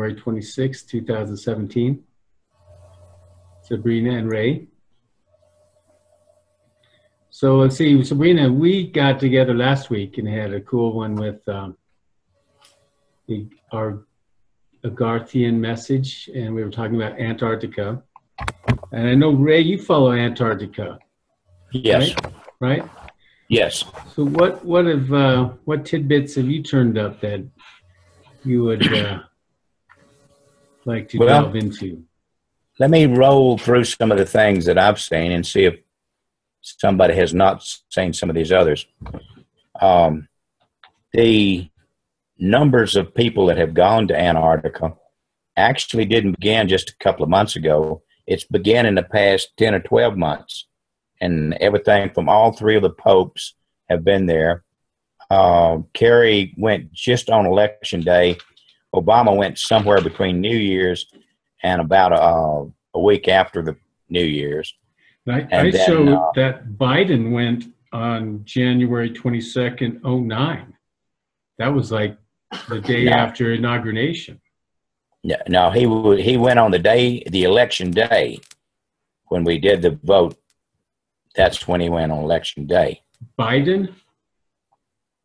January 26, 2017. Sabrina and Ray. So let's see, Sabrina, we got together last week and had a cool one with our Agarthian message, and we were talking about Antarctica. And I know, Ray, you follow Antarctica. Yes. Right? Yes. So what tidbits have you turned up that you would like to delve into? Let me roll through some of the things that I've seen and see if somebody has not seen some of these others. The numbers of people that have gone to Antarctica actually didn't begin just a couple of months ago. It's began in the past 10 or 12 months. And everything from all three of the popes have been there. Kerry went just on election day. Obama went somewhere between New Year's and about a week after the New Year's. I showed that Biden went on January 22nd, 2009. That was like the day after inauguration. No, he went on the election day, when we did the vote. That's when he went on election day. Biden?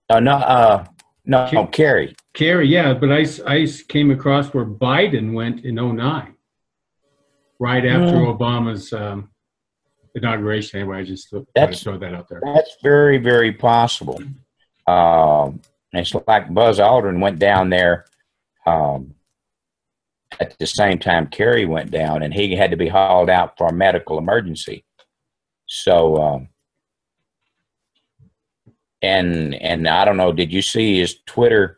No, Kerry. Kerry, yeah, but I came across where Biden went in 2009, right after Obama's inauguration. Anyway, I just thought to throw that out there. That's very, very possible. It's like Buzz Aldrin went down there at the same time Kerry went down, and he had to be hauled out for a medical emergency. So, and I don't know, did you see his Twitter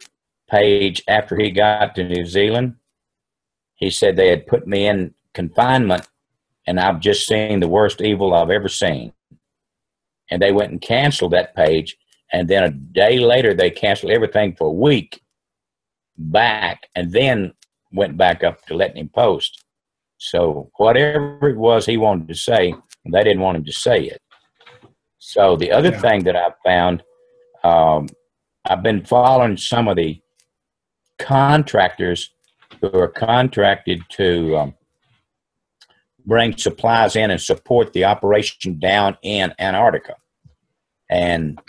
page after he got to New Zealand? He said they had put me in confinement and I've just seen the worst evil I've ever seen. And they went and canceled that page. And then a day later, they canceled everything for a week back and then went back up to letting him post. So whatever it was he wanted to say, they didn't want him to say it. So the other thing that I've found, I've been following some of the contractors who are contracted to bring supplies in and support the operation down in Antarctica. And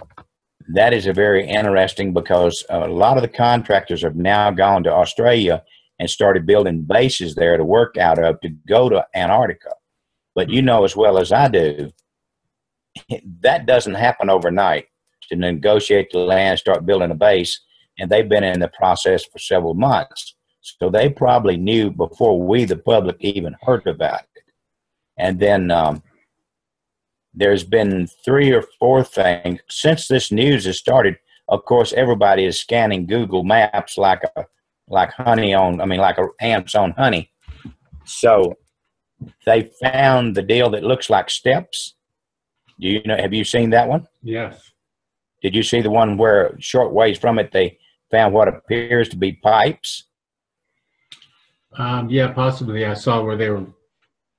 that is a very interesting, because a lot of the contractors have now gone to Australia and started building bases there to work out of to go to Antarctica. But you know as well as I do, that doesn't happen overnight, to negotiate the land, start building a base, and they've been in the process for several months. So they probably knew before we, the public, even heard about it. And then there's been 3 or 4 things since this news has started. Of course, everybody is scanning Google Maps like ants on honey. So they found the deal that looks like steps. Do you know? Have you seen that one? Yes. Did you see the one where short ways from it they found what appears to be pipes? Yeah, possibly. I saw where they were.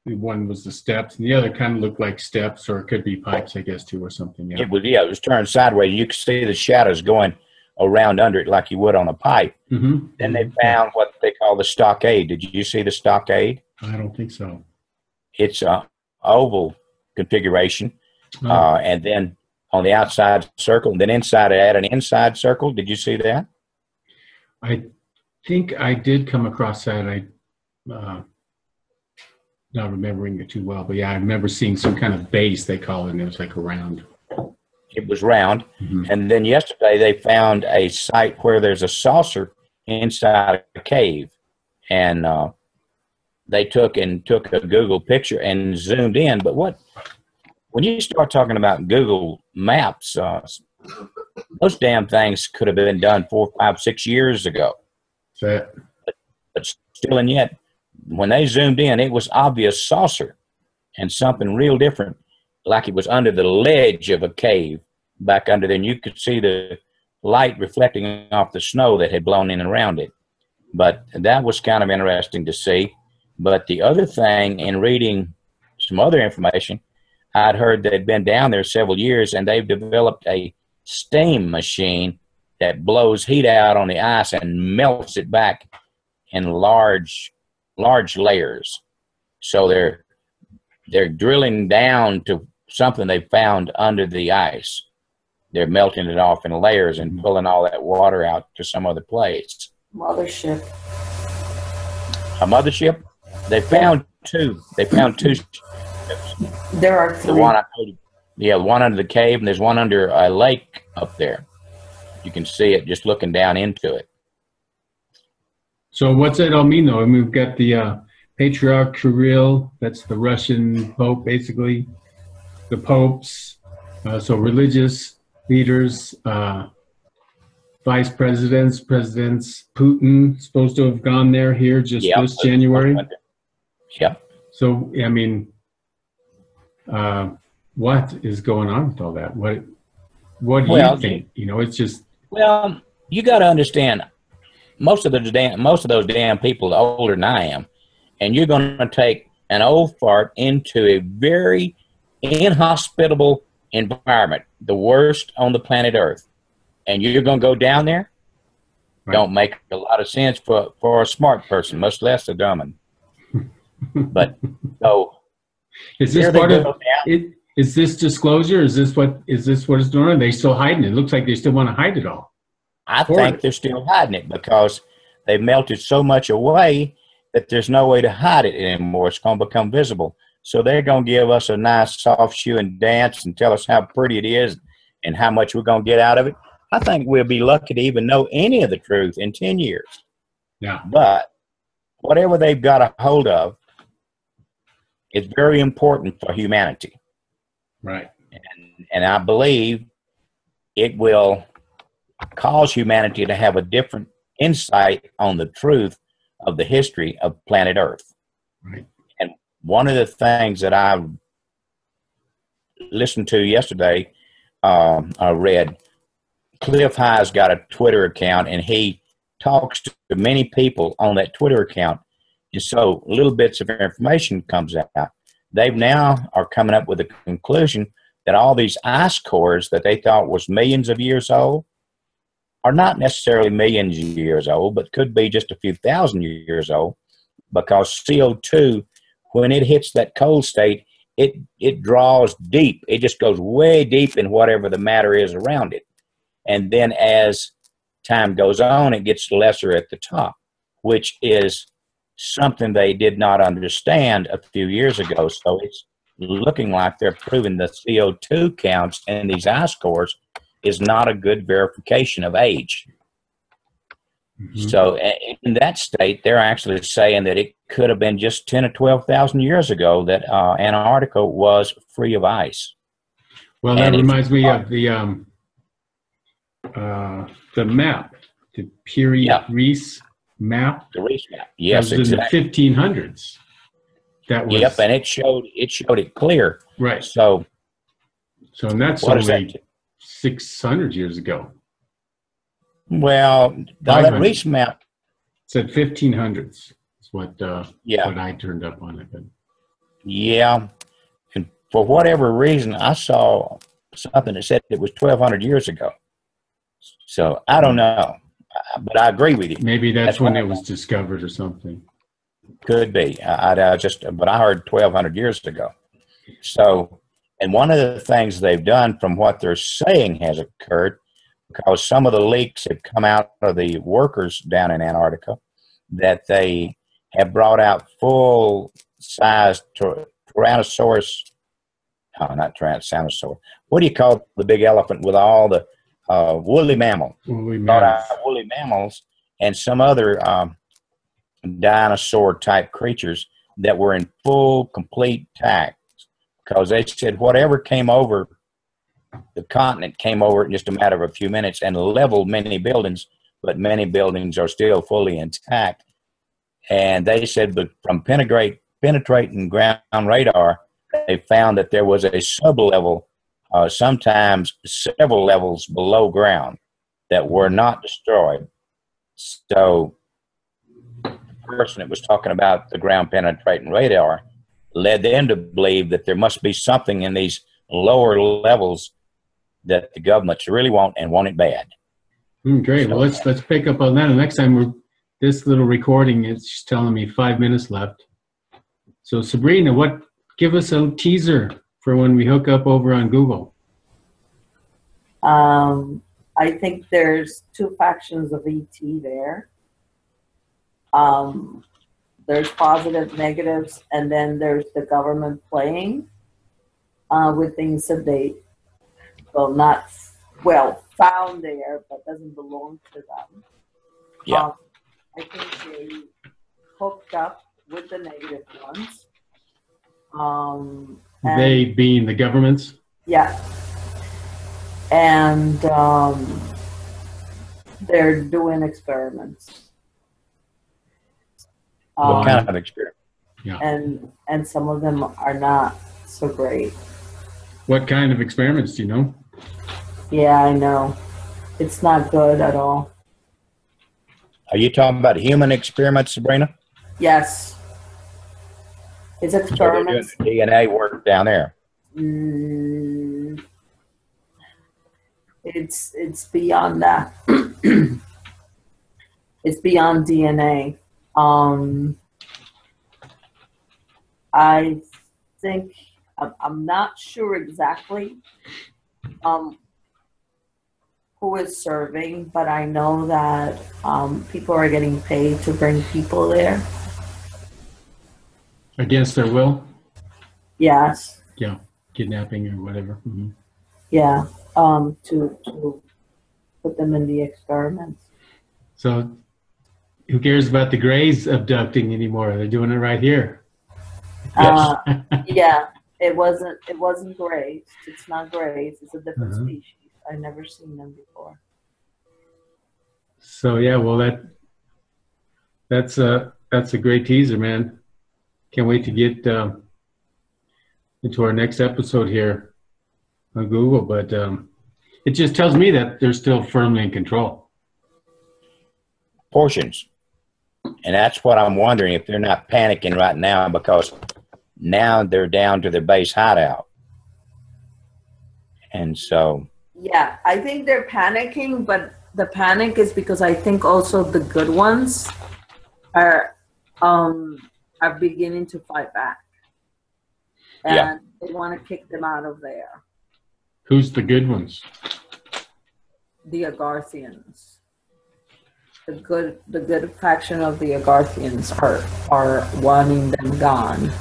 One was the steps, and the other kind of looked like steps, or it could be pipes, I guess, too, or something. Yeah. It was turned sideways. You could see the shadows going around under it like you would on a pipe. Mm-hmm. Then they found what they call the stockade. Did you see the stockade? I don't think so. It's an oval configuration, and then on the outside circle, and then inside it had an inside circle. Did you see that? I think I did come across that. Not remembering it too well, but yeah, I remember seeing some kind of base, they call it, and it was like a round. It was round. Mm-hmm. And then yesterday they found a site where there's a saucer inside a cave. And they took a Google picture and zoomed in. But when you start talking about Google Maps, those damn things could have been done 4, 5, 6 years ago. But still and yet, when they zoomed in, it was obvious saucer and something real different, like it was under the ledge of a cave back under there. And you could see the light reflecting off the snow that had blown in around it. But that was kind of interesting to see. But the other thing, in reading some other information, I'd heard they'd been down there several years, and they've developed a steam machine that blows heat out on the ice and melts it back in large layers. So they're drilling down to something they found under the ice. They're melting it off in layers and pulling all that water out to some other place. Mothership. A mothership? They found two. They found two ships. There are three. The one one under the cave, and there's one under a lake up there. You can see it just looking down into it. So what's that all mean, though? I mean, we've got the Patriarch Kirill, that's the Russian Pope, basically. The popes, so religious leaders, vice presidents, Putin, supposed to have gone there here just this January. Yep. So, I mean, what is going on with all that? What do you think? You know, it's just... Well, you got to understand, most of those damn people are older than I am, and you're going to take an old fart into a very inhospitable environment, the worst on the planet Earth, and you're going to go down there? Right. Don't make a lot of sense for a smart person, much less a dumb one. But so is this part of it? Is this disclosure? Is this what it's doing? Are they still hiding it? It looks like they still want to hide it all. I think they're still hiding it because they've melted so much away that there's no way to hide it anymore. It's going to become visible. So they're going to give us a nice soft shoe and dance and tell us how pretty it is and how much we're going to get out of it. I think we'll be lucky to even know any of the truth in 10 years. Yeah. But whatever they've got a hold of is very important for humanity. Right. And I believe it will cause humanity to have a different insight on the truth of the history of planet Earth. Right. And one of the things that I listened to yesterday, I read, Cliff High's got a Twitter account, and he talks to many people on that Twitter account. And so little bits of information comes out. They've now are coming up with a conclusion that all these ice cores that they thought was millions of years old are not necessarily millions of years old, but could be just a few thousand years old, because CO2, when it hits that cold state, it draws deep. It just goes way deep in whatever the matter is around it. And then as time goes on, it gets lesser at the top, which is something they did not understand a few years ago. So it's looking like they're proving the CO2 counts in these ice cores is not a good verification of age. Mm-hmm. So in that state, they're actually saying that it could have been just 10 or 12,000 years ago that Antarctica was free of ice. Well, that reminds me of the map, the Reese map. The Reese map, yes, that was exactly. In the 1500s. That was. Yep, and it showed it clear. Right. So and that's only 600 years ago. Well, that Reese map said 1500s. That's what I turned up on it. But. Yeah, and for whatever reason, I saw something that said it was 1,200 years ago. So I don't know, but I agree with you. Maybe that's when it was discovered or something. Could be. But I heard 1,200 years ago. So, and one of the things they've done from what they're saying has occurred, because some of the leaks have come out of the workers down in Antarctica, that they have brought out full-sized Tyrannosaurus. Oh, not Tyrannosaurus. What do you call the big elephant with all the woolly mammal? Brought out woolly mammals and some other dinosaur-type creatures that were in full, complete tact. Because they said whatever came over the continent came over in just a matter of a few minutes and leveled many buildings, but many buildings are still fully intact. And they said, but from penetrating ground radar, they found that there was a sublevel, sometimes several levels below ground, that were not destroyed. So the person that was talking about the ground penetrating radar led them to believe that there must be something in these lower levels that the governments really want and want it bad. Great. So, well, let's pick up on that. And next time this little recording is telling me 5 minutes left. So Sabrina, give us a teaser for when we hook up over on Google. I think there's 2 factions of ET there. There's positive, negatives, and then there's the government playing with things that they, found there, but doesn't belong to them. Yeah. I think they hooked up with the negative ones. They being the governments? Yeah. And they're doing experiments. What kind of experiment? Yeah. And some of them are not so great. What kind of experiments, do you know? Yeah, I know. It's not good at all. Are you talking about human experiments, Sabrina? Yes. It's experiments. So they're doing DNA work down there. It's beyond that. It's beyond DNA. I think I'm not sure exactly who is serving, but I know that people are getting paid to bring people there. Against their will? Yes. Yeah, kidnapping or whatever. Mm-hmm. Yeah, to put them in the experiments. So who cares about the Greys abducting anymore? They're doing it right here. Yes. Yeah, it wasn't Greys. It's not Greys. It's a different species. I've never seen them before. So yeah, well that's a great teaser, man. Can't wait to get into our next episode here on Google, but it just tells me that they're still firmly in control. Portions. And that's what I'm wondering, if they're not panicking right now, because now they're down to their base hideout. And so... Yeah, I think they're panicking, but the panic is because I think also the good ones are beginning to fight back. And they want to kick them out of there. Who's the good ones? The Agarthians. The good faction of the Agarthians are wanting them gone.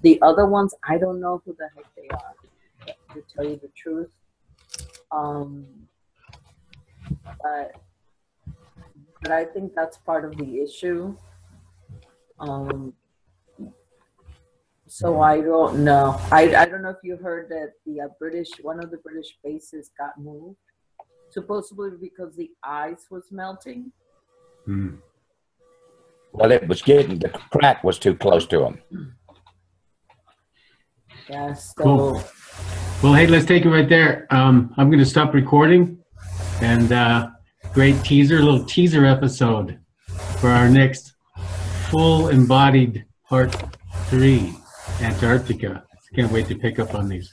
The other ones, I don't know who the heck they are, to tell you the truth. But I think that's part of the issue. So I don't know. I don't know if you heard that one of the British bases got moved, supposedly because the ice was melting. Well, the crack was too close to them. Yeah, so. Cool. Well, hey, let's take it right there. I'm going to stop recording, and great little teaser episode for our next full embodied part 3, Antarctica. Can't wait to pick up on these.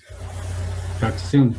Talk to you soon.